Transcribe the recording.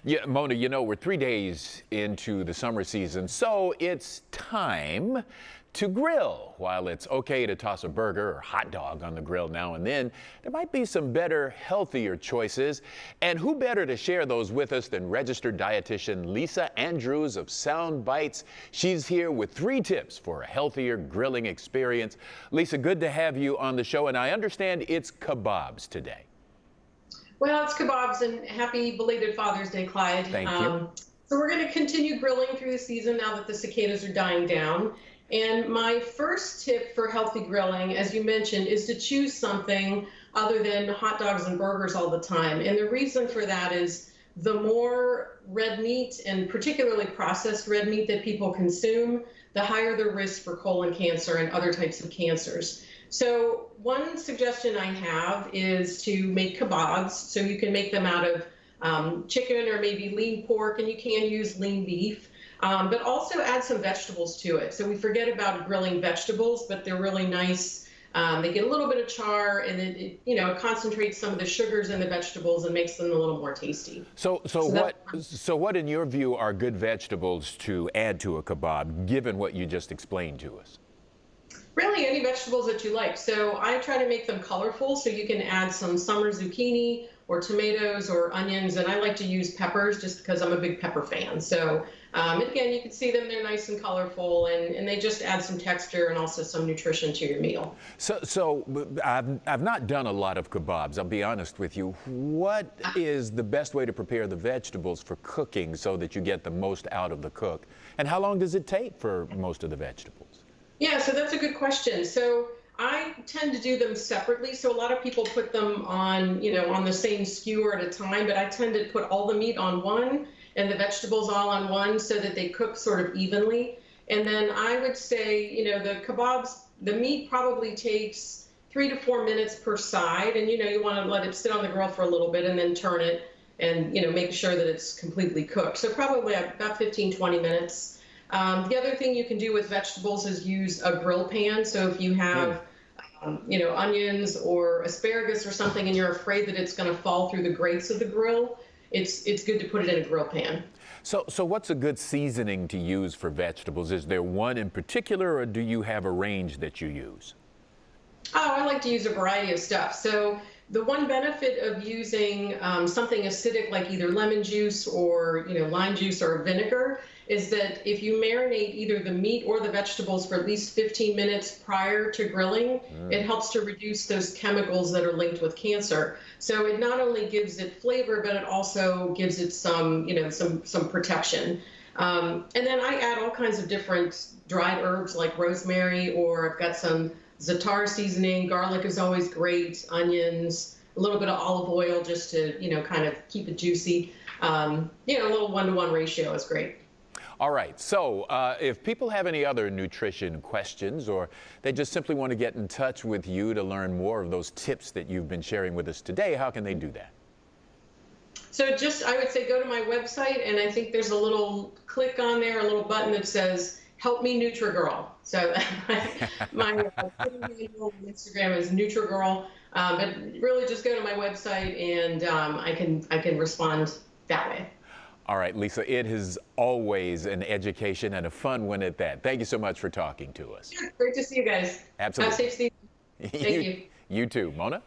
Yeah, Mona, we're 3 days into the summer season, so it's time to grill. While it's okay to toss a burger or hot dog on the grill now and then, there might be some better, healthier choices. And who better to share those with us than registered dietitian Lisa Andrews of Sound Bites. She's here with 3 tips for a healthier grilling experience. Lisa, good to have you on the show, and I understand it's kebabs today. Well, it's kebabs, and happy belated Father's Day, Clyde. Thank you. So we're going to continue grilling through the season now that the cicadas are dying down. And my first tip for healthy grilling, as you mentioned, is to choose something other than hot dogs and burgers all the time. And the reason for that is the more red meat, and particularly processed red meat, that people consume, the higher the risk for colon cancer and other types of cancers. So one suggestion I have is to make kebabs. So you can make them out of chicken or maybe lean pork, and you can use lean beef, but also add some vegetables to it. So we forget about grilling vegetables, but they're really nice. They get a little bit of char, and it concentrates some of the sugars in the vegetables and makes them a little more tasty. So what in your view are good vegetables to add to a kebab, given what you just explained to us? Really, any vegetables that you like. So I try to make them colorful, so you can add some summer zucchini or tomatoes or onions, and I like to use peppers just because I'm a big pepper fan. So again, you can see them, they're nice and colorful, and they just add some texture and also some nutrition to your meal. So I've not done a lot of kebabs, I'll be honest with you. What is the best way to prepare the vegetables for cooking so that you get the most out of the cook? And how long does it take for most of the vegetables? Yeah, so that's a good question. So I tend to do them separately. So a lot of people put them on, on the same skewer at a time, but I tend to put all the meat on one and the vegetables all on one so that they cook sort of evenly. And then I would say, the kebabs, the meat probably takes 3 to 4 minutes per side. And, you want to let it sit on the grill for a little bit and then turn it and, make sure that it's completely cooked. So probably about 15, 20 minutes. The other thing you can do with vegetables is use a grill pan. So if you have, onions or asparagus or something, and you're afraid that it's going to fall through the grates of the grill, it's good to put it in a grill pan. So what's a good seasoning to use for vegetables? Is there one in particular, or do you have a range that you use? Oh, I like to use a variety of stuff. So the one benefit of using something acidic like either lemon juice or lime juice or vinegar is that if you marinate either the meat or the vegetables for at least 15 minutes prior to grilling, it helps to reduce those chemicals that are linked with cancer. So it not only gives it flavor, but it also gives it some, some protection. And then I add all kinds of different dried herbs like rosemary, or I've got some za'atar seasoning. Garlic is always great. Onions, a little bit of olive oil just to, kind of keep it juicy. A little 1-to-1 ratio is great. All right, so if people have any other nutrition questions, or they just simply want to get in touch with you to learn more of those tips that you've been sharing with us today, how can they do that? So I would say go to my website, and I think there's a little click on there, a little button that says Help Me NutriGirl. So my handle on Instagram is NutriGirl, but really just go to my website, and I can respond that way. All right, Lisa, it is always an education and a fun one at that. Thank you so much for talking to us. Sure. Great to see you guys. Absolutely. Have a safe season. Thank you. You too. Mona?